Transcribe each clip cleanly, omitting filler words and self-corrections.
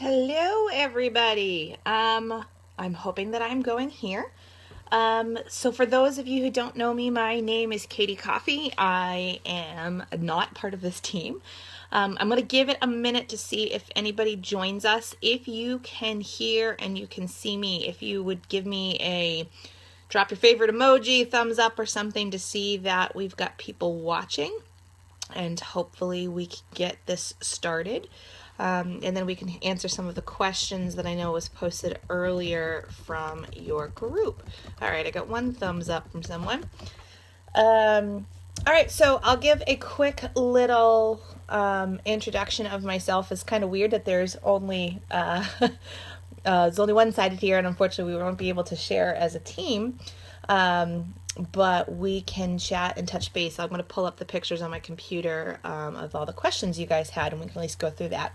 Hello, everybody. I'm hoping that I'm going here. So for those of you who don't know me, my name is Katie Coffey. I am not part of this team. I'm going to give it a minute to see if anybody joins us. If you can hear and you can see me, if you would give me a drop your favorite emoji, thumbs up or something to see that we've got people watching, and hopefully we can get this started. And then we can answer some of the questions that I know was posted earlier from your group. All right, I got one thumbs up from someone. All right, so I'll give a quick little introduction of myself. It's kind of weird that there's only one-sided here, and unfortunately we won't be able to share as a team. But we can chat and touch base. I'm going to pull up the pictures on my computer of all the questions you guys had, and we can at least go through that.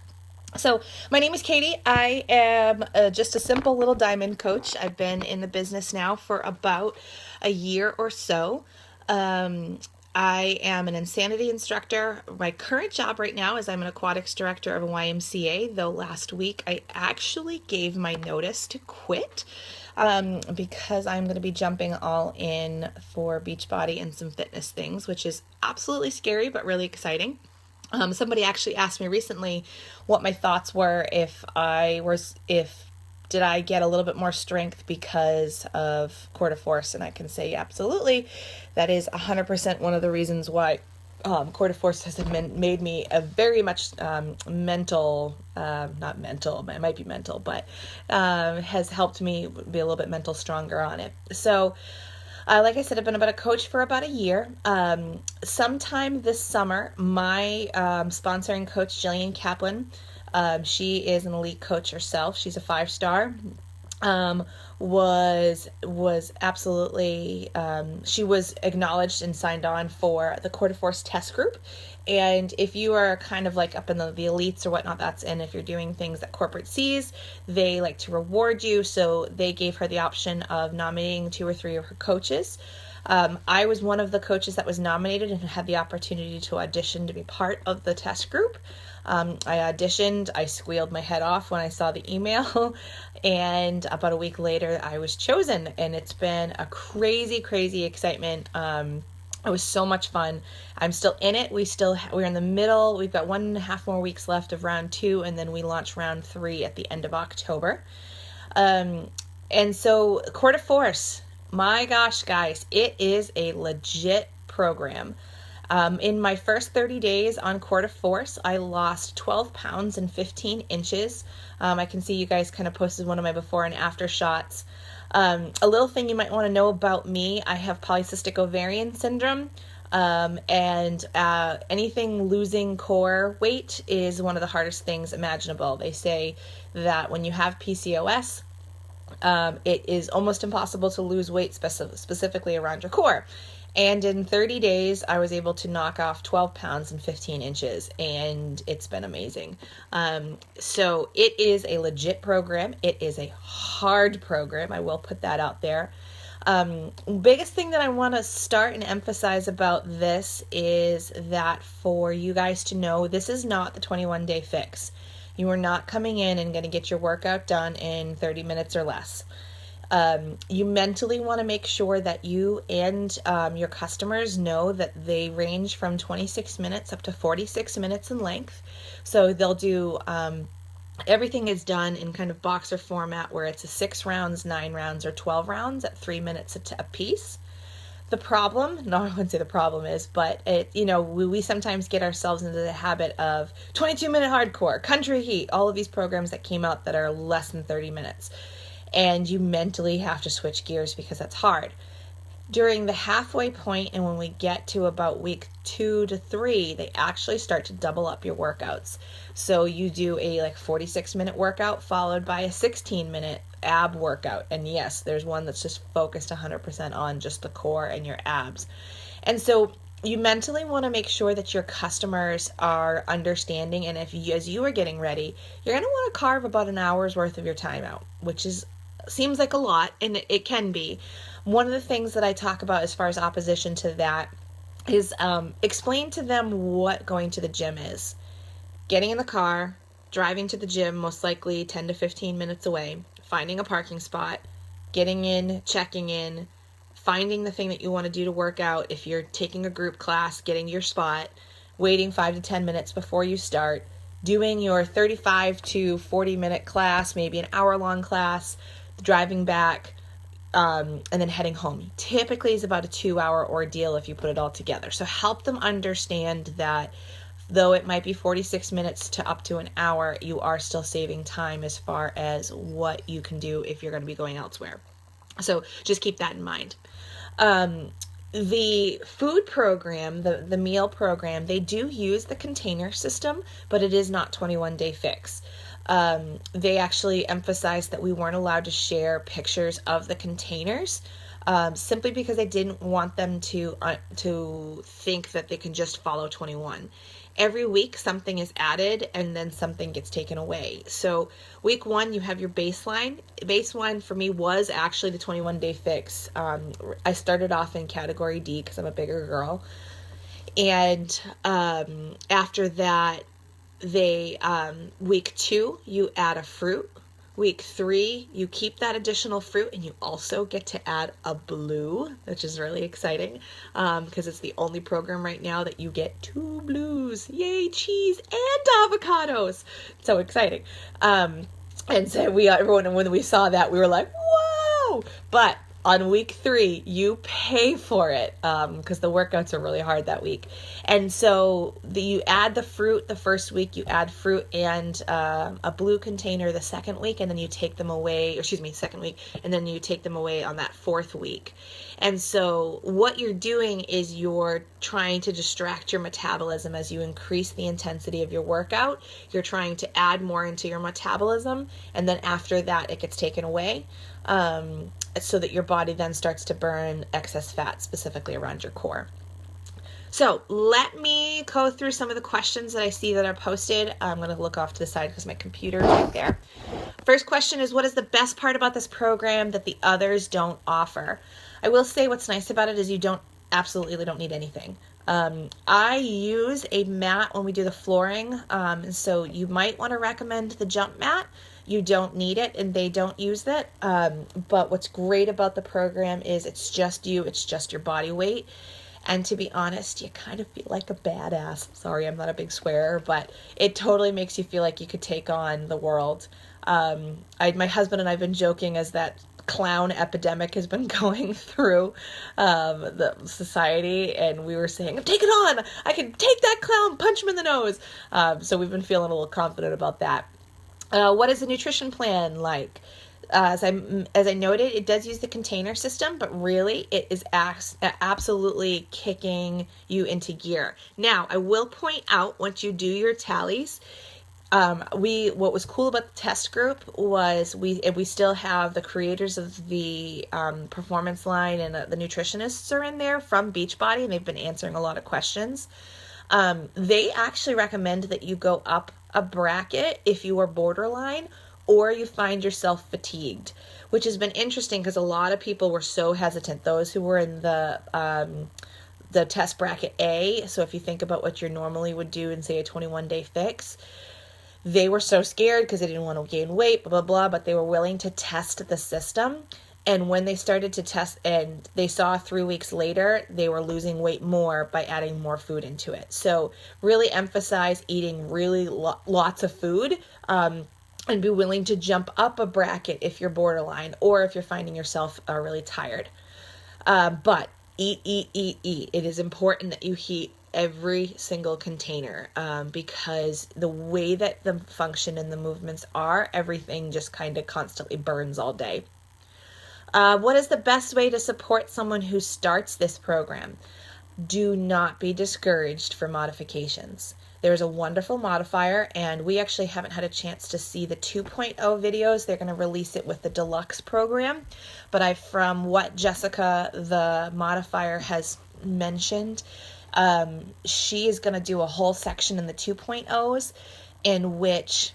So my name is Katie. I am just a simple little diamond coach. I've been in the business now for about a year or so. I am an insanity instructor. My current job right now is I'm an aquatics director of a YMCA, though last week I actually gave my notice to quit because I'm going to be jumping all in for Beachbody and some fitness things, which is absolutely scary but really exciting. Somebody actually asked me recently what my thoughts were if did I get a little bit more strength because of Quarter Force, and I can say absolutely, that is 100% one of the reasons why Quarter Force has made me a very much mental, not mental, it might be mental, but has helped me be a little bit mental stronger on it. So like I said, I've been about a coach for about a year. Sometime this summer, my sponsoring coach, Jillian Kaplan, she is an elite coach herself. She's a 5-star. Was absolutely, she was acknowledged and signed on for the Quarter Force test group. And if you are kind of like up in the elites or whatnot, that's in if you're doing things that corporate sees, they like to reward you. So they gave her the option of nominating 2 or 3 of her coaches. I was one of the coaches that was nominated and had the opportunity to audition to be part of the test group. I auditioned, I squealed my head off when I saw the email, and about a week later I was chosen, and it's been a crazy, crazy excitement. It was so much fun. I'm still in it. We're in the middle. We've got 1.5 more weeks left of round 2, and then we launch round 3 at the end of October. And so Quarter Force, my gosh, guys, it is a legit program. In my first 30 days on Quarter Force, I lost 12 pounds and 15 inches. I can see you guys kind of posted one of my before and after shots. A little thing you might want to know about me, I have polycystic ovarian syndrome, and anything losing core weight is one of the hardest things imaginable. They say that when you have PCOS, it is almost impossible to lose weight specifically around your core. And in 30 days, I was able to knock off 12 pounds and 15 inches, and it's been amazing. So it is a legit program. It is a hard program. I will put that out there. Biggest thing that I want to start and emphasize about this is that for you guys to know, this is not the 21-day fix. You are not coming in and going to get your workout done in 30 minutes or less. You mentally want to make sure that you and your customers know that they range from 26 minutes up to 46 minutes in length. So they'll do, everything is done in kind of boxer format where it's a 6 rounds, 9 rounds, or 12 rounds at 3 minutes a piece. The problem, no, I wouldn't say the problem is, but we sometimes get ourselves into the habit of 22-minute hardcore, country heat, all of these programs that came out that are less than 30 minutes. And you mentally have to switch gears because that's hard. During the halfway point, and when we get to about week 2 to 3, they actually start to double up your workouts. So you do a 46-minute workout followed by a 16-minute ab workout. And yes, there's one that's just focused 100% on just the core and your abs. And so you mentally want to make sure that your customers are understanding, and as you are getting ready, you're going to want to carve about an hour's worth of your time out, which seems like a lot, and it can be. One of the things that I talk about as far as opposition to that is explain to them what going to the gym is. Getting in the car, driving to the gym, most likely 10 to 15 minutes away, finding a parking spot, getting in, checking in, finding the thing that you want to do to work out. If you're taking a group class, getting your spot, waiting 5 to 10 minutes before you start, doing your 35 to 40 minute class, maybe an hour long class, driving back, and then heading home. Typically is about a 2-hour ordeal if you put it all together. So help them understand that though it might be 46 minutes to up to an hour, you are still saving time as far as what you can do if you're going to be going elsewhere. So just keep that in mind. The food program, the meal program, they do use the container system, but it is not 21-day fix. They actually emphasized that we weren't allowed to share pictures of the containers, simply because they didn't want them to think that they can just follow 21. Every week something is added and then something gets taken away. So week 1, you have your baseline. Baseline for me was actually the 21-day fix. I started off in category D because I'm a bigger girl. And after that, week 2, you add a fruit. Week 3, you keep that additional fruit and you also get to add a blue, which is really exciting because it's the only program right now that you get 2 blues. Yay, cheese and avocados. So exciting. And so when we saw that, we were like, whoa! But on week 3, you pay for it because the workouts are really hard that week. And so you add the fruit the first week, you add fruit and a blue container the second week, and then you take them away, second week, and then you take them away on that 4th week. And so what you're doing is you're trying to distract your metabolism as you increase the intensity of your workout. You're trying to add more into your metabolism, and then after that it gets taken away. So that your body then starts to burn excess fat, specifically around your core. So let me go through some of the questions that I see that are posted. I'm going to look off to the side because my computer is right there. First question is, what is the best part about this program that the others don't offer? I will say what's nice about it is you absolutely don't need anything. I use a mat when we do the flooring, so you might want to recommend the jump mat. You don't need it and they don't use it. But what's great about the program is it's just you, it's just your body weight. And to be honest, you kind of feel like a badass. Sorry, I'm not a big swearer, but it totally makes you feel like you could take on the world. My husband and I have been joking as that clown epidemic has been going through the society, and we were saying, take it on, I can take that clown, punch him in the nose. So we've been feeling a little confident about that. What is the nutrition plan like? As I noted, it does use the container system, but really it is absolutely kicking you into gear. Now, I will point out, once you do your tallies, what was cool about the test group was we still have the creators of the performance line and the nutritionists are in there from Beachbody, and they've been answering a lot of questions. They actually recommend that you go up a bracket if you are borderline or you find yourself fatigued, which has been interesting because a lot of people were so hesitant. Those who were in the test bracket A, so if you think about what you normally would do in, say, a 21-day fix, they were so scared because they didn't want to gain weight, blah, blah, blah, but they were willing to test the system. And when they started to test and they saw 3 weeks later, they were losing weight more by adding more food into it. So really emphasize eating really lots of food and be willing to jump up a bracket if you're borderline or if you're finding yourself really tired. But eat. It is important that you heat every single container because the way that the function and the movements are, everything just kind of constantly burns all day. What is the best way to support someone who starts this program? Do not be discouraged for modifications. There's a wonderful modifier, and we actually haven't had a chance to see the 2.0 videos. They're going to release it with the deluxe program. But from what Jessica, the modifier, has mentioned, she is going to do a whole section in the 2.0s in which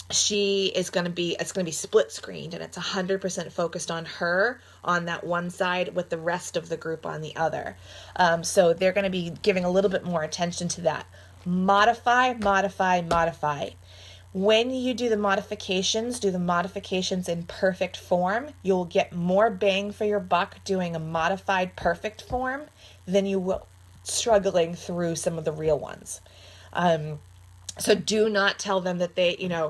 it's going to be split screened, and it's 100% focused on her on that one side with the rest of the group on the other. So they're going to be giving a little bit more attention to that. Modify. When you do the modifications in perfect form. You'll get more bang for your buck doing a modified perfect form than you will struggling through some of the real ones. So do not tell them that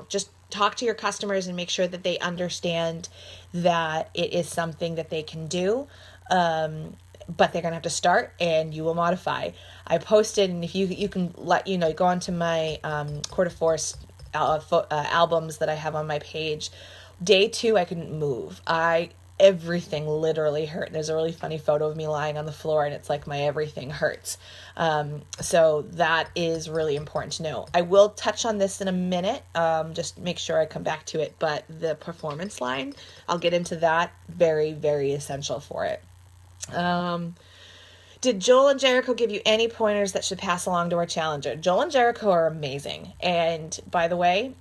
just talk to your customers and make sure that they understand that it is something that they can do. But they're going to have to start and you will modify. I posted, and if you can go onto my quarter force albums that I have on my page. Day 2, I couldn't move. Everything literally hurt. There's a really funny photo of me lying on the floor, and it's like my everything hurts. So that is really important to know. I will touch on this in a minute, just make sure I come back to it. But the performance line, I'll get into that. Very, very essential for it. Did Joel and Jericho give you any pointers that should pass along to our challenger? Joel and Jericho are amazing. And by the way,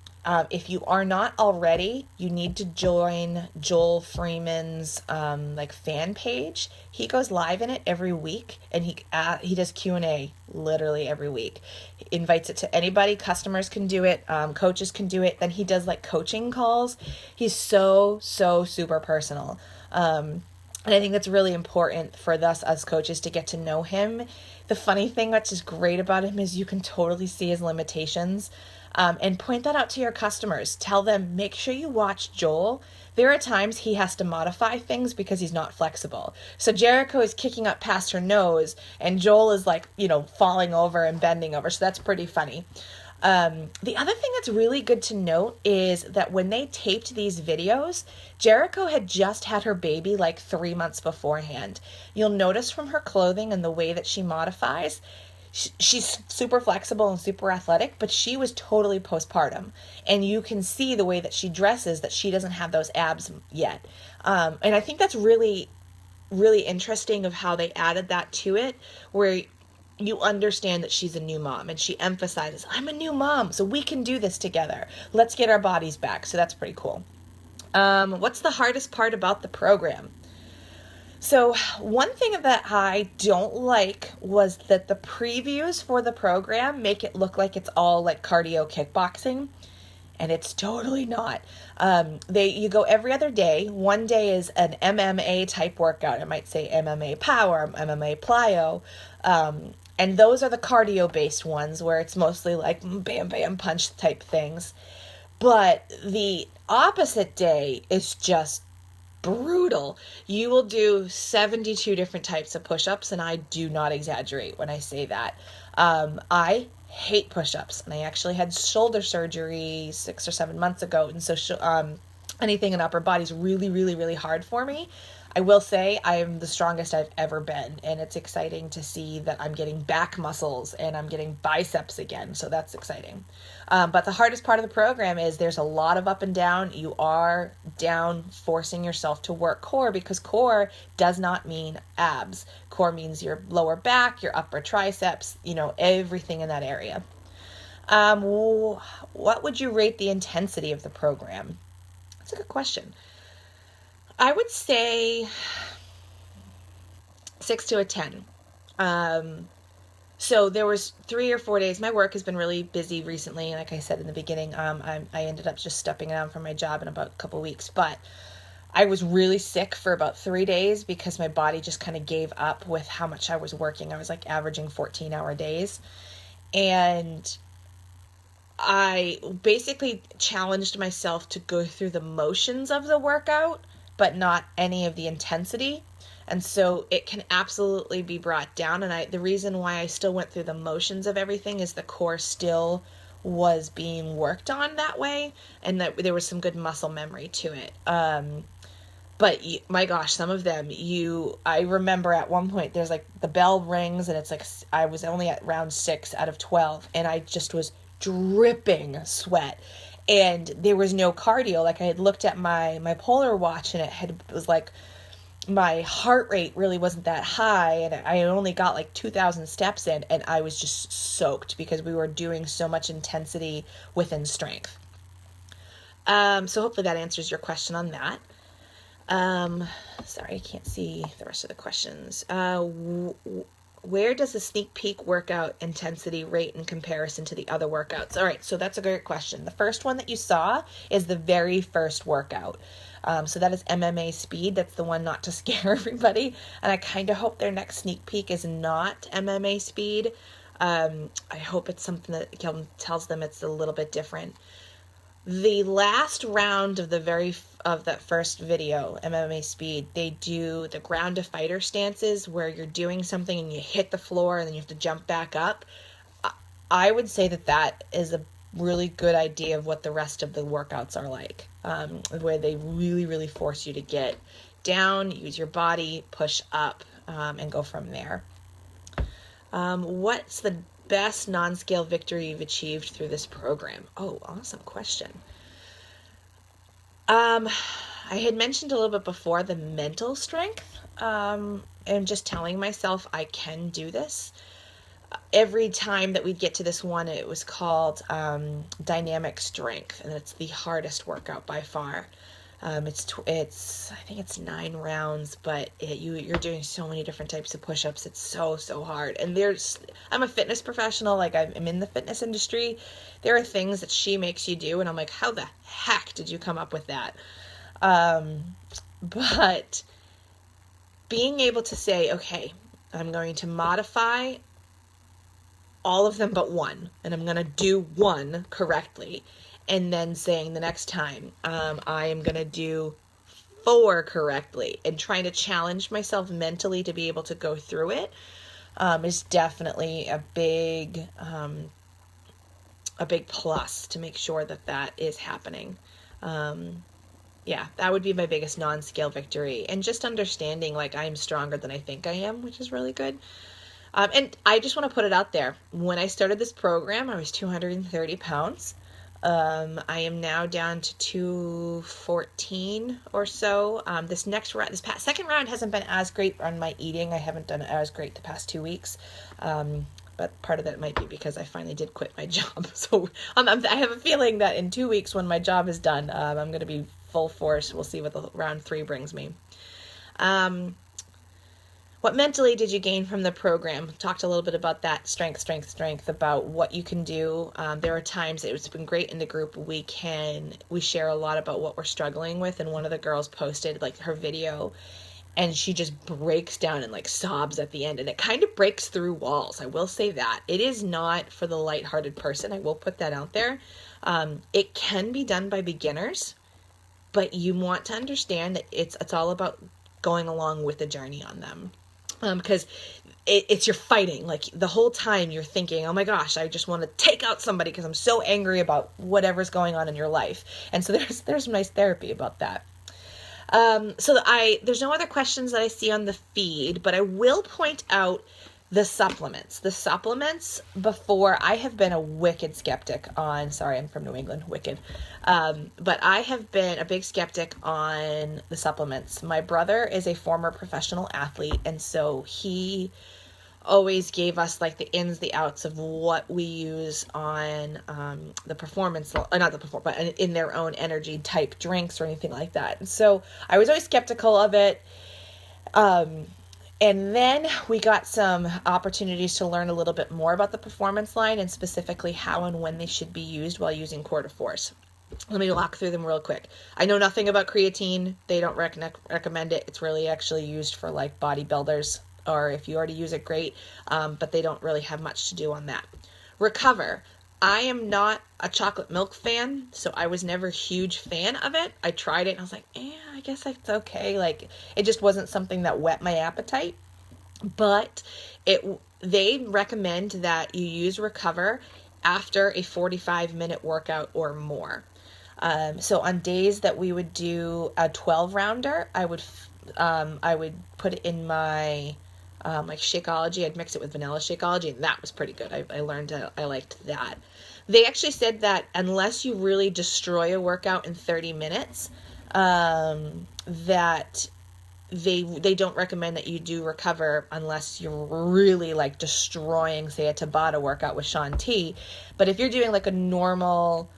if you are not already, you need to join Joel Freeman's fan page. He goes live in it every week, and he does Q&A literally every week. He invites it to anybody. Customers can do it. Coaches can do it. Then he does coaching calls. He's so super personal. And I think that's really important for us as coaches to get to know him. The funny thing that's just great about him is you can totally see his limitations, and point that out to your customers. Tell them, make sure you watch Joel. There are times he has to modify things because he's not flexible. So Jericho is kicking up past her nose, and Joel is falling over and bending over. So that's pretty funny. The other thing that's really good to note is that when they taped these videos, Jericho had just had her baby 3 months beforehand. You'll notice from her clothing and the way that she modifies, she's super flexible and super athletic, but she was totally postpartum. And you can see the way that she dresses that she doesn't have those abs yet. And I think that's really, really interesting of how they added that to it, where you understand that she's a new mom, and she emphasizes, I'm a new mom, so we can do this together. Let's get our bodies back. So that's pretty cool. What's the hardest part about the program? So one thing that I don't like was that the previews for the program make it look like it's all cardio kickboxing. And it's totally not. You go every other day. One day is an MMA type workout. It might say MMA power, MMA plyo. And those are the cardio based ones where it's mostly bam, bam, punch type things. But the opposite day is just brutal. You will do 72 different types of push-ups, and I do not exaggerate when I say that. I hate push-ups, and I actually had shoulder surgery 6 or 7 months ago, and so anything in upper body is really, really, really hard for me. I will say I am the strongest I've ever been, and it's exciting to see that I'm getting back muscles and I'm getting biceps again, so that's exciting. But the hardest part of the program is there's a lot of up and down. You are down forcing yourself to work core, because core does not mean abs. Core means your lower back, your upper triceps, everything in that area. What would you rate the intensity of the program? That's a good question. I would say 6 to a 10. So there was 3 or 4 days. My work has been really busy recently. Like I said in the beginning, I ended up just stepping down from my job in about a couple weeks. But I was really sick for about 3 days because my body just kind of gave up with how much I was working. I was averaging 14-hour days. And I basically challenged myself to go through the motions of the workout, but not any of the intensity. And so it can absolutely be brought down. And the reason why I still went through the motions of everything is the core still was being worked on that way, and that there was some good muscle memory to it. But my gosh, some of them, I remember at one point there's the bell rings, and it's I was only at round 6 out of 12, and I just was dripping sweat. And there was no cardio. I had looked at my polar watch, and it was my heart rate really wasn't that high, and I only got 2,000 steps in, and I was just soaked because we were doing so much intensity within strength. So hopefully that answers your question on that. Sorry, I can't see the rest of the questions. Where does the sneak peek workout intensity rate in comparison to the other workouts? All right, so that's a great question. The first one that you saw is the very first workout. So that is MMA speed. That's the one not to scare everybody. And I kind of hope their next sneak peek is not MMA speed. I hope it's something that tells them it's a little bit different. The last round of that first video, MMA speed, they do the ground to fighter stances where you're doing something and you hit the floor and then you have to jump back up. I would say that is a really good idea of what the rest of the workouts are like, where they really, really force you to get down, use your body, push up, and go from there. What's the best non-scale victory you've achieved through this program? Oh, awesome question. I had mentioned a little bit before the mental strength, and just telling myself I can do this. Every time that we'd get to this one, it was called dynamic strength, and it's the hardest workout by far. It's I think it's 9 rounds, but you're doing so many different types of push-ups. It's so hard. And I'm a fitness professional, like I'm in the fitness industry. There are things that she makes you do, and I'm like, how the heck did you come up with that? But being able to say, okay, I'm going to modify all of them but one, and I'm going to do one correctly. And then saying the next time, I am going to do 4 correctly, and trying to challenge myself mentally to be able to go through it is definitely a big plus to make sure that is happening. Yeah, that would be my biggest non-scale victory. And just understanding like I'm stronger than I think I am, which is really good. And I just want to put it out there. When I started this program, I was 230 pounds. I am now down to 214 or so. This second round hasn't been as great on my eating. I haven't done it as great the past 2 weeks. But part of that might be because I finally did quit my job. So I have a feeling that in 2 weeks when my job is done, I'm going to be full force. We'll see what the round 3 brings me. What mentally did you gain from the program? Talked a little bit about that strength, about what you can do. There are times it's been great in the group. We share a lot about what we're struggling with, and one of the girls posted like her video, and she just breaks down and like sobs at the end, and it kind of breaks through walls. I will say that. It is not for the lighthearted person. I will put that out there. It can be done by beginners, but you want to understand that it's all about going along with the journey on them. Because it's you're fighting, like the whole time you're thinking, oh my gosh, I just want to take out somebody because I'm so angry about whatever's going on in your life. And so there's some nice therapy about that. There's no other questions that I see on the feed, but I will point out the supplements. The supplements before, I have been a wicked skeptic on, sorry, I'm from New England, wicked. But I have been a big skeptic on the supplements. My brother is a former professional athlete, and so he always gave us like the ins, the outs of what we use on the performance, not the performance, but in their own energy type drinks or anything like that. And so I was always skeptical of it. And then we got some opportunities to learn a little bit more about the performance line and specifically how and when they should be used while using Quarter Force. Let me walk through them real quick. I know nothing about creatine. They don't recommend it. It's really actually used for like bodybuilders, or if you already use it, great. But they don't really have much to do on that. Recover. I am not a chocolate milk fan, so I was never a huge fan of it. I tried it and I was like, I guess it's okay. Like, it just wasn't something that whet my appetite. But they recommend that you use Recover after a 45-minute workout or more. So on days that we would do a 12-rounder, I would put it in my like Shakeology. I'd mix it with vanilla Shakeology, and that was pretty good. I learned I liked that. They actually said that unless you really destroy a workout in 30 minutes, that they don't recommend that you do Recover unless you're really like destroying, say, a Tabata workout with Shaun T. But if you're doing like a normal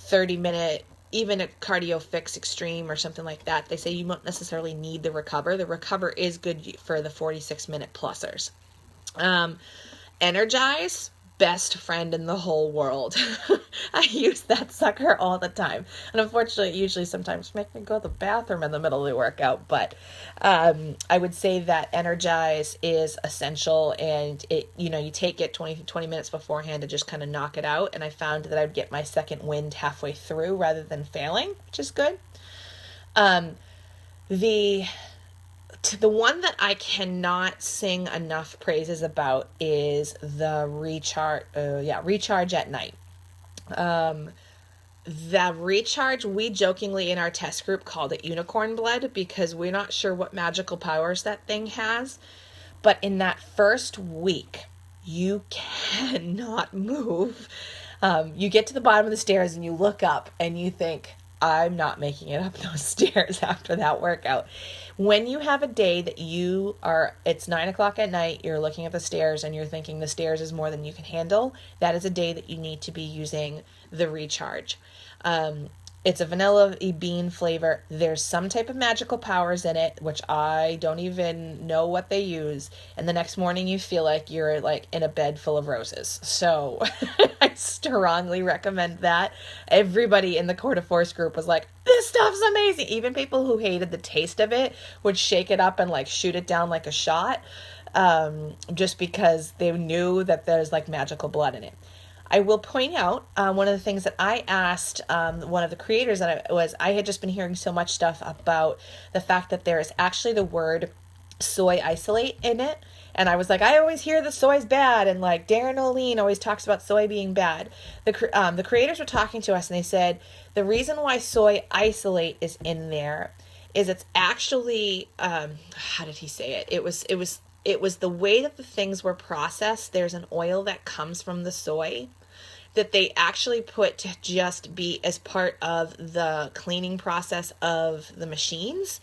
30-minute, even a Cardio Fix Extreme or something like that, they say you won't necessarily need the Recover. The Recover is good for the 46-minute plussers. Um, Energize, best friend in the whole world. I use that sucker all the time. And unfortunately, it usually sometimes make me go to the bathroom in the middle of the workout. But I would say that Energize is essential, and it, you take it 20 minutes beforehand to just kind of knock it out. And I found that I'd get my second wind halfway through rather than failing, which is good. The the one that I cannot sing enough praises about is the recharge at night. The recharge, we jokingly in our test group called it unicorn blood because we're not sure what magical powers that thing has. But in that first week, you cannot move. You get to the bottom of the stairs and you look up and you think, I'm not making it up those stairs after that workout. When you have a day that it's 9:00 at night, you're looking at the stairs and you're thinking the stairs is more than you can handle, that is a day that you need to be using the recharge. It's a vanilla bean flavor. There's some type of magical powers in it, which I don't even know what they use. And the next morning you feel like you're like in a bed full of roses. So I strongly recommend that. Everybody in the Quarter Force group was like, this stuff's amazing. Even people who hated the taste of it would shake it up and like shoot it down like a shot. Just because they knew that there's like magical blood in it. I will point out one of the things that I asked one of the creators I had just been hearing so much stuff about the fact that there is actually the word soy isolate in it. And I was like, I always hear the soy's bad. And like Darren O'Lean always talks about soy being bad. The creators were talking to us and they said, the reason why soy isolate is in there is it's actually, how did he say it? It was the way that the things were processed. There's an oil that comes from the soy that they actually put to just be as part of the cleaning process of the machines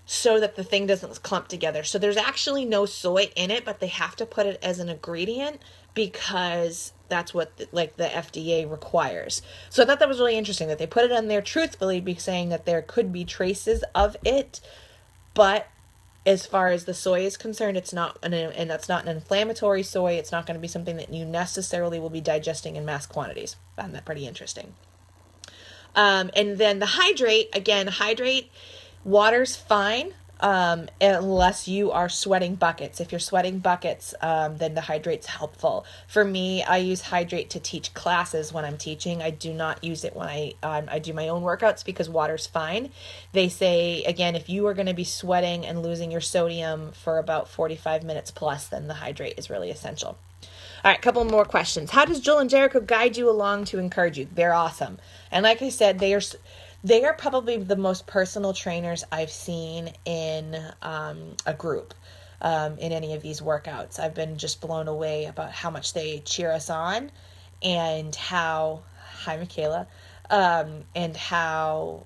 so that the thing doesn't clump together. So there's actually no soy in it, but they have to put it as an ingredient because that's what the FDA requires. So I thought that was really interesting that they put it on there truthfully, be saying that there could be traces of it, but as far as the soy is concerned, it's not, and that's not an inflammatory soy. It's not going to be something that you necessarily will be digesting in mass quantities. I found that pretty interesting. And then the hydrate, water's fine, unless you are sweating buckets. If you're sweating buckets, then the hydrate's helpful. For me, I use hydrate to teach classes when I'm teaching. I do not use it when I do my own workouts because water's fine. They say, again, if you are going to be sweating and losing your sodium for about 45 minutes plus, then the hydrate is really essential. All right, a couple more questions. How does Jill and Jericho guide you along to encourage you? They're awesome. And like I said, they are probably the most personal trainers I've seen in a group, in any of these workouts. I've been just blown away about how much they cheer us on and how, hi Michaela, and how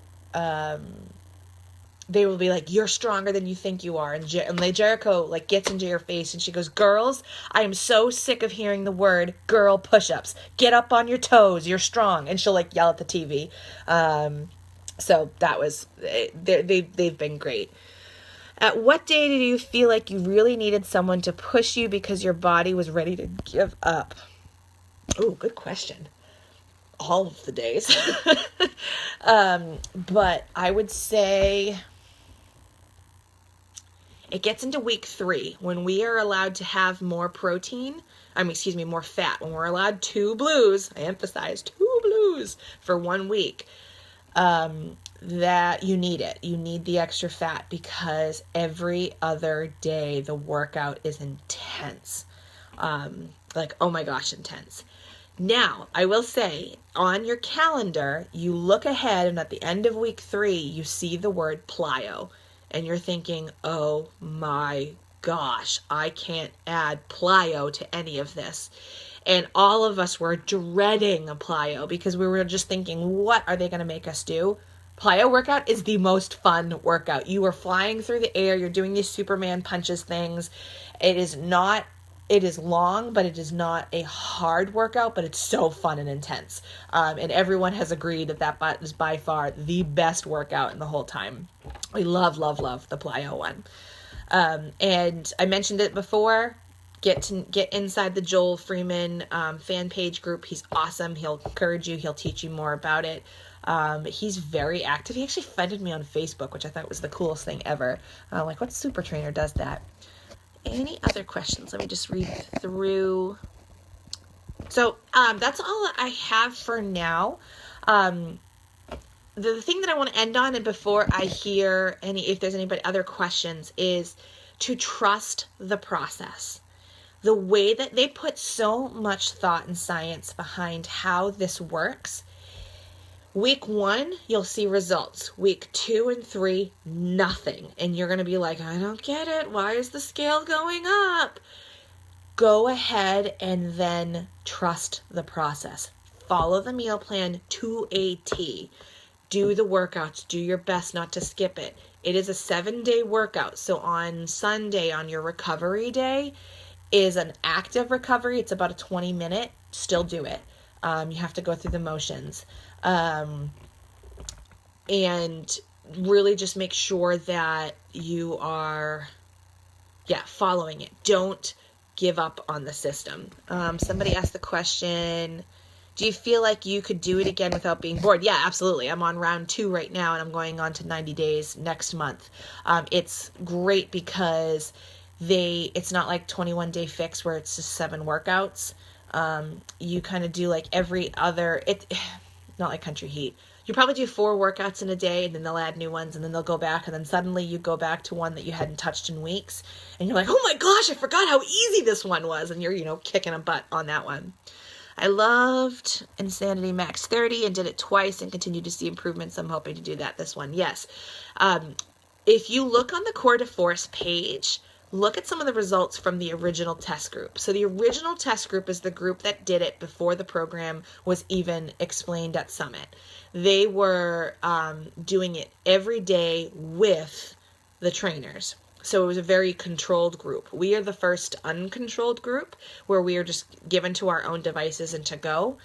they will be like, you're stronger than you think you are. And Jericho like gets into your face and she goes, girls, I am so sick of hearing the word girl push-ups. Get up on your toes. You're strong. And she'll like yell at the TV. So that was, they've been great. At what day did you feel like you really needed someone to push you because your body was ready to give up? Oh, good question. All of the days. But I would say it gets into week 3 when we are allowed to have more more fat. When we're allowed 2 blues, I emphasize 2 blues for 1 week. That you need it. You need the extra fat because every other day the workout is intense. Oh my gosh, intense. Now, I will say, on your calendar, you look ahead and at the end of week 3, you see the word plyo. And you're thinking, oh my gosh, I can't add plyo to any of this. And all of us were dreading a plyo because we were just thinking, what are they going to make us do? Plyo workout is the most fun workout. You are flying through the air. You're doing these Superman punches things. It is long, but it is not a hard workout, but it's so fun and intense. And everyone has agreed that is by far the best workout in the whole time. We love, love, love the plyo one. And I mentioned it before. get inside the Joel Freeman fan page group. He's awesome. He'll encourage you. He'll teach you more about it. He's very active. He actually friended me on Facebook, which I thought was the coolest thing ever. Like, what super trainer does that? Any other questions? Let me just read through. So that's all I have for now. The thing that I want to end on, and before I hear if there's anybody other questions, is to trust the process. The way that they put so much thought and science behind how this works. Week 1, you'll see results. Week 2 and 3, nothing. And you're going to be like, I don't get it. Why is the scale going up? Go ahead and then trust the process. Follow the meal plan to a T. Do the workouts. Do your best not to skip it. It is a 7-day workout. So on Sunday, on your recovery day, is an active recovery. It's about a 20-minute. Still do it. You have to go through the motions. And really just make sure that you are, following it. Don't give up on the system. Somebody asked the question, do you feel like you could do it again without being bored? Yeah, absolutely. I'm on round 2 right now, and I'm going on to 90 days next month. It's great because it's not like 21-day fix where it's just 7 workouts. You kind of do like every other, not like Country Heat. You probably do 4 workouts in a day, and then they'll add new ones, and then they'll go back, and then suddenly you go back to one that you hadn't touched in weeks, and you're like, oh my gosh, I forgot how easy this one was, and you're, kicking a butt on that one. I loved Insanity Max 30 and did it twice and continue to see improvements. I'm hoping to do that this one. Yes. If you look on the Core de Force page, look at some of the results from the original test group. So the original test group is the group that did it before the program was even explained at Summit. They were doing it every day with the trainers. So it was a very controlled group. We are the first uncontrolled group where we are just given to our own devices and to go.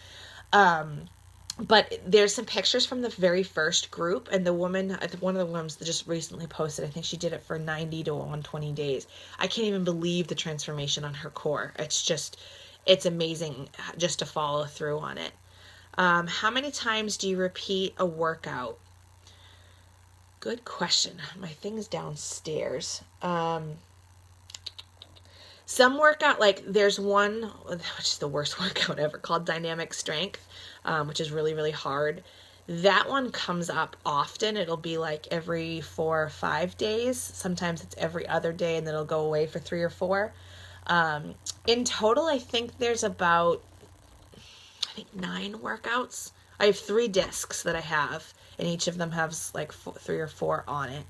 But there's some pictures from the very first group, and the woman, one of the women that just recently posted, I think she did it for 90 to 120 days. I can't even believe the transformation on her core. It's amazing just to follow through on it. How many times do you repeat a workout? Good question. My thing's downstairs. Some workout, like there's one, which is the worst workout ever, called Dynamic Strength, which is really, really hard. That one comes up often. It'll be like every 4 or 5 days. Sometimes it's every other day, and then it'll go away for 3 or 4. In total, I think there's about, 9 workouts. I have 3 discs that I have, and each of them has like 3 or 4 on it.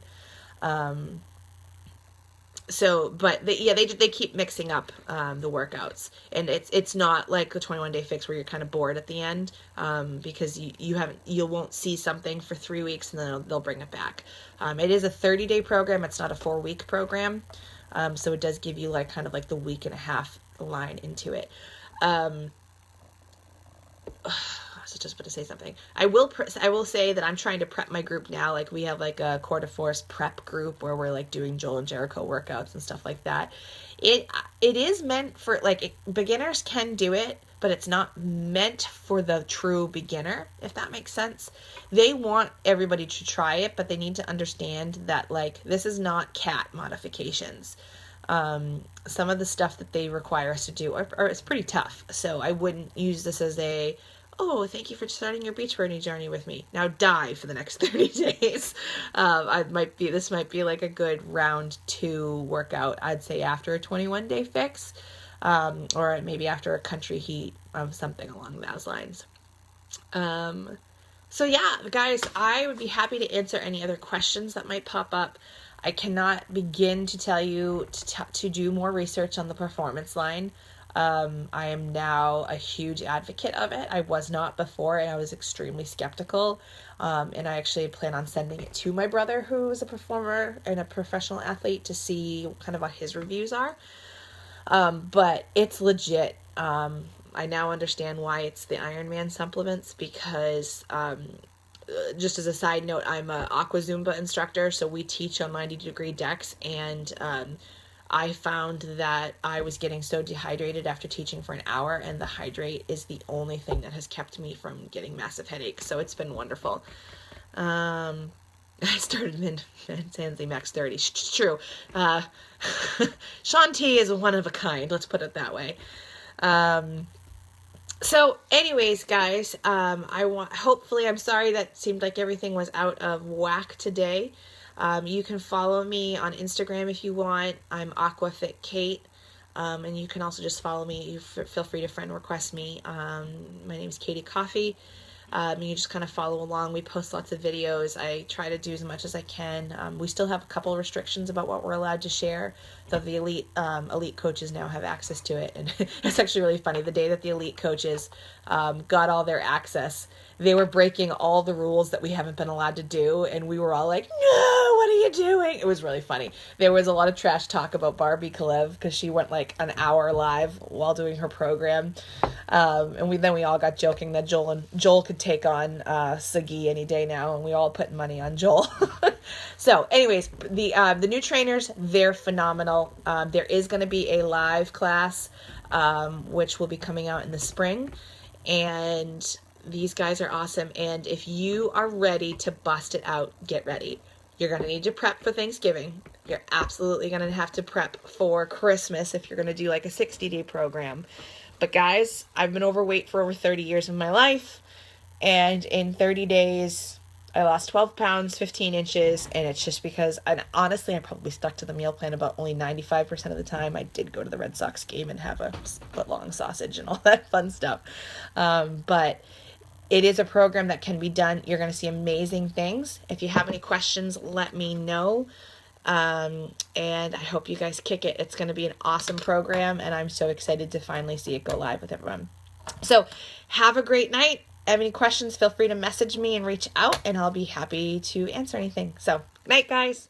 But they keep mixing up the workouts, and it's not like a 21-day fix where you're kind of bored at the end, because you won't see something for 3 weeks and then they'll bring it back. It is a 30-day program. It's not a 4-week program, so it does give you like kind of like the week and a half line into it. I was just about to say something. I will say that I'm trying to prep my group now. Like we have like a Core de Force prep group where we're like doing Joel and Jericho workouts and stuff like that. It is meant for beginners can do it, but it's not meant for the true beginner, if that makes sense. They want everybody to try it, but they need to understand that like this is not cat modifications. Some of the stuff that they require us to do is pretty tough. So I wouldn't use this as thank you for starting your Beachbody journey with me. Now die for the next 30 days. This might be like a good round 2 workout, I'd say after a 21-day fix, or maybe after a Country Heat, something along those lines. So yeah, guys, I would be happy to answer any other questions that might pop up. I cannot begin to tell you to do more research on the performance line. I am now a huge advocate of it. I was not before, and I was extremely skeptical. And I actually plan on sending it to my brother, who is a performer and a professional athlete, to see kind of what his reviews are. But it's legit. I now understand why it's the Ironman supplements, because just as a side note, I'm a Aqua Zumba instructor, so we teach on 90-degree decks, and I found that I was getting so dehydrated after teaching for an hour, and the hydrate is the only thing that has kept me from getting massive headaches. So it's been wonderful. I started in Sansley Max 30. It's true. Sean T is one of a kind. Let's put it that way. So anyways, guys, hopefully, I'm sorry that seemed like everything was out of whack today. You can follow me on Instagram if you want. I'm AquaFitKate. And you can also just follow me. You feel free to friend request me. My name is Katie Coffee. You just kind of follow along. We post lots of videos. I try to do as much as I can. We still have a couple of restrictions about what we're allowed to share, though the elite coaches now have access to it. And it's actually really funny. The day that the elite coaches got all their access, they were breaking all the rules that we haven't been allowed to do, and we were all like, no, what are you doing? It was really funny. There was a lot of trash talk about Barbie Kalev because she went like an hour live while doing her program. And we all got joking that Joel could take on Sagi any day now, and we all put money on Joel. So anyways, the new trainers, they're phenomenal. There is going to be a live class which will be coming out in the spring, and these guys are awesome. And if you are ready to bust it out, get ready. You're going to need to prep for Thanksgiving. You're absolutely going to have to prep for Christmas if you're going to do like a 60-day program. But guys, I've been overweight for over 30 years of my life, and in 30 days, I lost 12 pounds, 15 inches, and it's just because, and honestly, I probably stuck to the meal plan about only 95% of the time. I did go to the Red Sox game and have a foot-long sausage and all that fun stuff. But it is a program that can be done. You're going to see amazing things. If you have any questions, let me know. And I hope you guys kick it. It's going to be an awesome program, and I'm so excited to finally see it go live with everyone. So have a great night. Have any questions, feel free to message me and reach out, and I'll be happy to answer anything. So, night, guys.